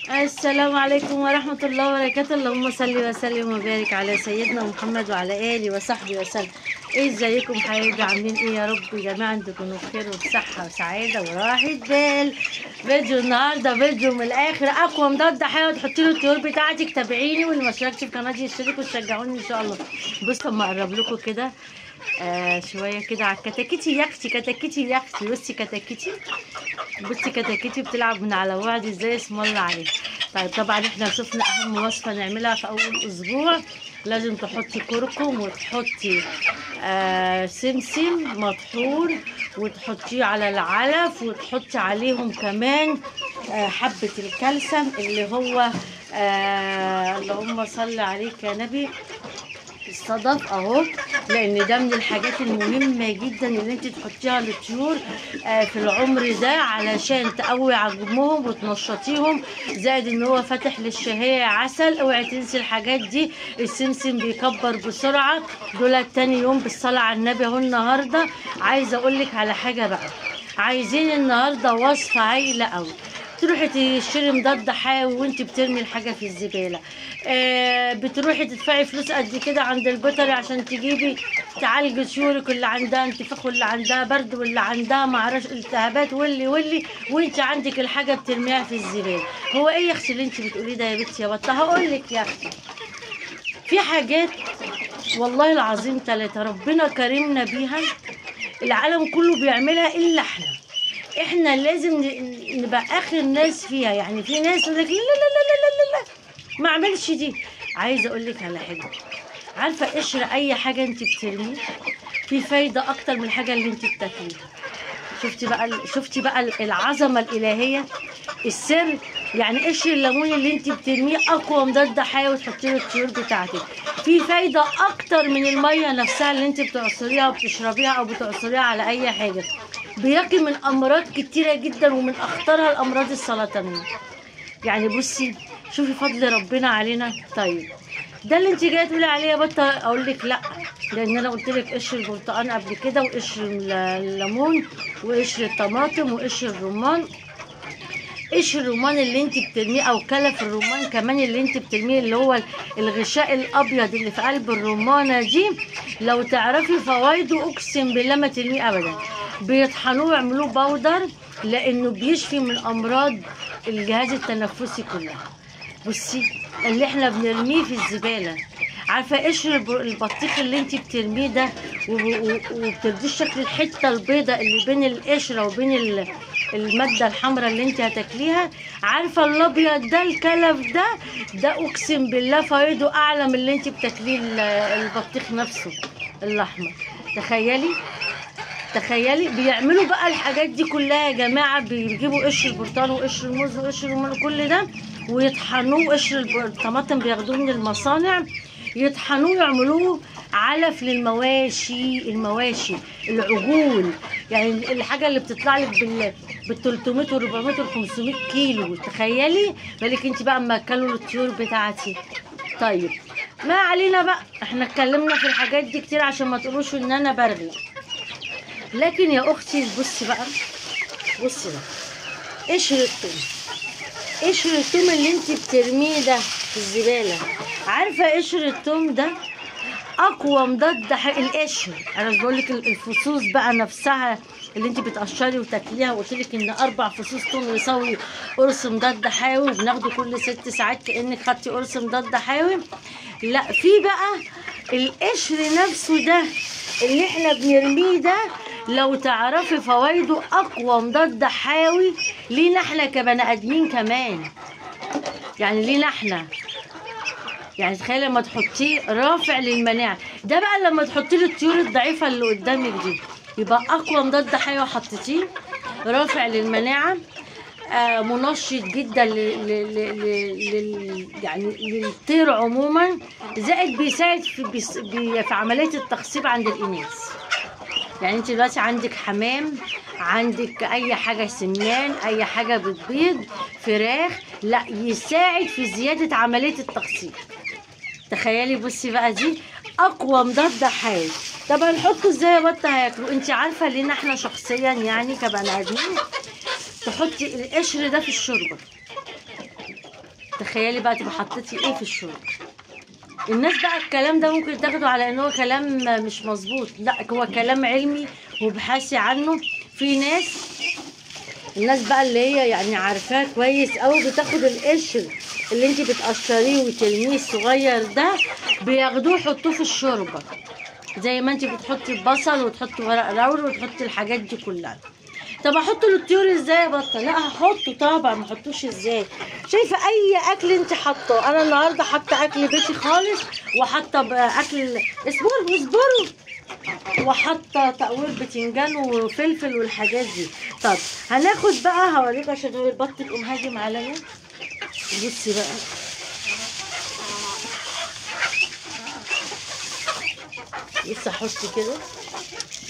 السلام عليكم ورحمة الله وبركاته. اللهم صل وسلم وبارك على سيدنا محمد وعلى آله وصحبه وسلم. ازيكم حبايبي؟ عاملين ايه يا رب يا جماعة؟ انتوا تكونوا بخير وبصحة وسعادة وراحة بال. فيديو النهارده فيديو من الاخر اقوى مضاد حيوي تحطي له الطيور بتاعتك. تابعيني، واللي ما اشتركش في قناتي يشترك وتشجعوني ان شاء الله. بصوا اما اقرب لكم كده شويه كده على الكتاكيتي يا اختي. كتاكيتي يا اختي، بصي كتاكيتي، بصي كتاكيتي بتلعب من على بعد ازاي، اسم الله عليها. طيب طبعا احنا شفنا اهم وصفه نعملها في اول اسبوع. لازم تحطي كركم وتحطي سمسم مطحون وتحطيه على العلف، وتحطي عليهم كمان حبه الكلسم اللي هو اللهم صل عليك يا نبي الصدف اهو، لان ده من الحاجات المهمه جدا اللي انت تحطيها للطيور في العمر ده علشان تقوي عظمهم وتنشطيهم، زائد ان هو فاتح للشهيه عسل. اوعي تنسي الحاجات دي. السمسم بيكبر بسرعه. دول تاني يوم بالصلاه على النبي اهو. النهارده عايزه اقول لك على حاجه بقى. عايزين النهارده وصفه هايله قوي. تروحي تشتري مضاد حيوي وانت بترمي الحاجه في الزباله. بتروحي تدفعي فلوس قد كده عند البيطري عشان تجيبي تعالجي طيورك اللي عندها انتفاخ واللي عندها برد واللي عندها معرفش التهابات واللي وانت عندك الحاجه بترميها في الزباله. هو ايه يا اختي اللي انت بتقوليه ده يا بنتي يا بطه؟ هقول لك يا اختي، في حاجات والله العظيم ثلاثه ربنا كرمنا بيها، العالم كله بيعملها الا احنا لازم نبقى اخر الناس فيها. يعني في ناس تقول لك لا لا لا لا لا لا ما اعملش دي. عايزه اقول لك على حاجه. عارفه قشر اي حاجه انت بترميه في فايده اكتر من الحاجه اللي انت بتاكليها. شفتي بقى العظمه الالهيه، السر. يعني قشر الليمون اللي انت بترميه اقوى مضاد حيوي تحطي له الطيور بتاعتك، في فايده اكتر من الميه نفسها اللي انت بتعصريها وبتشربيها او بتعصريها على اي حاجه. بيقي من امراض كتيره جدا، ومن اخطرها الامراض السرطانيه. يعني بصي شوفي فضل ربنا علينا. طيب ده اللي انت جايه تقولي عليه يا بطه، اقول لك لا، لان انا قلت لك قشر البرتقال قبل كده، وقشر الليمون، وقشر الطماطم، وقشر الرمان. قشر الرمان اللي انت بترميه او كلف الرمان كمان اللي انت بترميه، اللي هو الغشاء الابيض اللي في قلب الرمانه دي، لو تعرفي فوائده اقسم بالله ما ترميه ابدا. بيطحنوه ويعملوه بودر، لانه بيشفي من امراض الجهاز التنفسي كلها. بصي اللي احنا بنرميه في الزباله. عارفه قشر البطيخ اللي انت بترميه ده وبترضيش شكل الحته البيضاء اللي بين القشره وبين الماده الحمراء اللي انت هتاكليها؟ عارفه الابيض ده الكلف ده اقسم بالله فايده اعلى من اللي انت بتاكليه البطيخ نفسه الاحمر. تخيلي بيعملوا بقى الحاجات دي كلها يا جماعه. بيجيبوا قشر البرتقال وقشر الموز وقشر الرمان كل ده ويطحنوه. قشر الطماطم بياخدوه من المصانع يطحنوه يعملوه علف للمواشي. المواشي العجول، يعني الحاجه اللي بتطلع لك بال 300 و 400 و 500 كيلو. تخيلي بالك انت بقى اما اكلوا الطيور بتاعتي. طيب ما علينا بقى، احنا اتكلمنا في الحاجات دي كتير عشان ما تقولوش ان انا برغي. لكن يا اختي بصي بقى قشر الثوم. قشر الثوم اللي انت بترميه ده في الزباله. عارفه قشر الثوم ده اقوى مضاد القشر. انا مش بقول لك الفصوص بقى نفسها اللي انت بتقشري وتاكليها، وقلت لك ان 4 فصوص ثوم يساوي قرص مضاد حيوي، وبناخده كل 6 ساعات كانك خدتي قرص مضاد حيوي. لا، في بقى القشر نفسه ده اللي احنا بنرميه ده، لو تعرفي فوائده اقوى مضاد حيوي لينا احنا كبني ادمين كمان. يعني لينا احنا، يعني تخيلي لما تحطيه رافع للمناعه. ده بقى لما تحطيه للطيور الضعيفه اللي قدامك دي يبقى اقوى مضاد حيوي حطيتيه، رافع للمناعه، منشط جدا يعني للطير عموما، زائد بيساعد في عمليه التخصيب عند الاناث. يعني انت دلوقتي عندك حمام، عندك اي حاجه سمان، اي حاجه بتبيض، فراخ، لا يساعد في زياده عمليه التخصيب. تخيلي بصي بقى دي اقوى مضاد حيوي. طب هنحطه ازاي يا بطه هياكلوا؟ انت عارفه لينا احنا شخصيا يعني كبني ادمين، تحطي القشر ده في الشوربه. تخيلي بقى تبقى حطيتي ايه في الشرب. الناس بقى الكلام ده ممكن تاخده على ان هو كلام مش مظبوط، لا هو كلام علمي وابحثي عنه. في الناس بقى اللي هي يعني عارفاه كويس قوي بتاخد القشر اللي انت بتقشريه وترميه الصغير ده، بياخدوه يحطوه في الشوربه، زي ما انت بتحطي البصل وتحطي ورق لوري وتحطي الحاجات دي كلها. طب احطه للطيور ازاي يا بطه؟ لا هحطه طبعا، ما احطوش ازاي؟ شايفه اي اكل انت حاطاه. انا النهارده حاطه اكل بيتي خالص، وحاطه اكل اصبروا وحاطه تقوير بتنجان وفلفل والحاجات دي. طب هناخد بقى هوريك عشان هو البط تقوم هاجم عليا. بصي بقى، لسه احط كده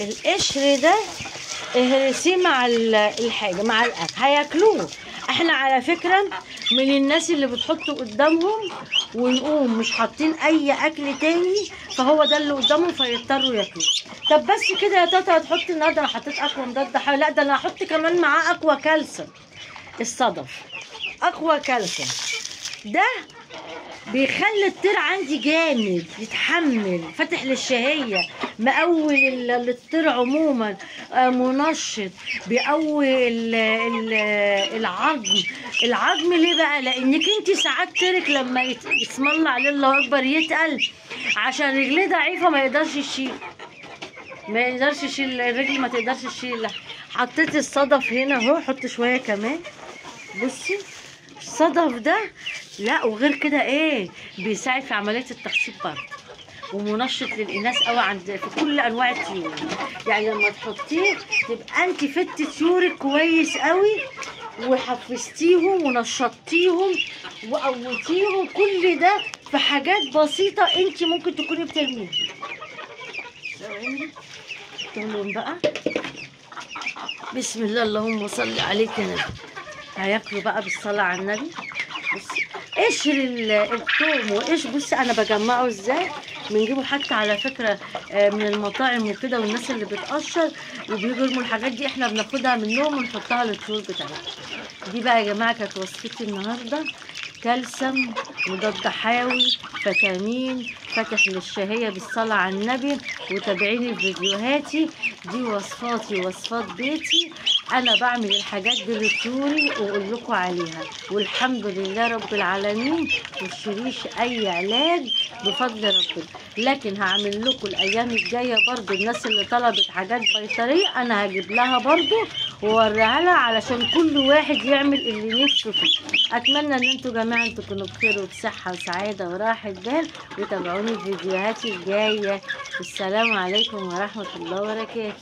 القشر ده، اهرسيه مع الحاجه مع الاكل هياكلوه. احنا على فكره من الناس اللي بتحطه قدامهم ونقوم مش حاطين اي اكل تاني، فهو ده اللي قدامهم فيضطروا ياكلوه. طب بس كده يا تاتا هتحطي النهارده؟ انا حطيت اقوى مضاد حيوي، لا ده انا هحط كمان معاه اقوى كالسيوم. الصدف اقوى كالسيوم ده بيخلي الطير عندي جامد، يتحمل، فاتح للشهية، مقوي الطير عموما، منشط، بيقوي العظم. ليه بقى؟ لانك انت ساعات طيرك لما اسم الله عليه الله اكبر يتقل عشان رجليه ضعيفه ما يقدرش يشيل الرجل، ما تقدرش تشيل. حطيت الصدف هنا اهو، حط شويه كمان. بصي الصدف ده، لا وغير كده ايه، بيساعد في عمليه التخصيب برضه، ومنشط للاناث قوي عند في كل انواع الطيور. يعني لما تحطيه تبقى انت فدتي طيورك كويس قوي، وحفزتيهم ونشطتيهم وقوتيهم، كل ده في حاجات بسيطه انت ممكن تكوني بترميها. ثواني بقى، بسم الله اللهم صل عليك يا نبي. هياكلوا بقى بالصلاه على النبي. بصي قشر الثوم وقش، بصي انا بجمعه ازاي، بنجيبه حتى على فكره من المطاعم وكده، والناس اللي بتقشر وبيجوا يرموا الحاجات دي احنا بناخدها منهم ونحطها للطيور بتاعتنا. دي بقى يا جماعه كانت وصفتي النهارده، كالسيوم، مضاد حيوي، فيتامين، فاتح للشهيه بالصلاه على النبي. وتابعيني في فيديوهاتي دي، وصفاتي وصفات بيتي، انا بعمل الحاجات دي لطيوري واقول لكم عليها، والحمد لله رب العالمين. متشتريش اي علاج بفضل ربنا. لكن هعمل لكم الايام الجايه برضو الناس اللي طلبت حاجات بيطريه انا هجيب لها برضو واوريها لها، علشان كل واحد يعمل اللي نفسه فيه. اتمنى ان انتوا جماعه تكونوا بخير وبصحه وسعاده وراحه بال، وتابعوني في فيديوهاتي الجايه. والسلام عليكم ورحمه الله وبركاته.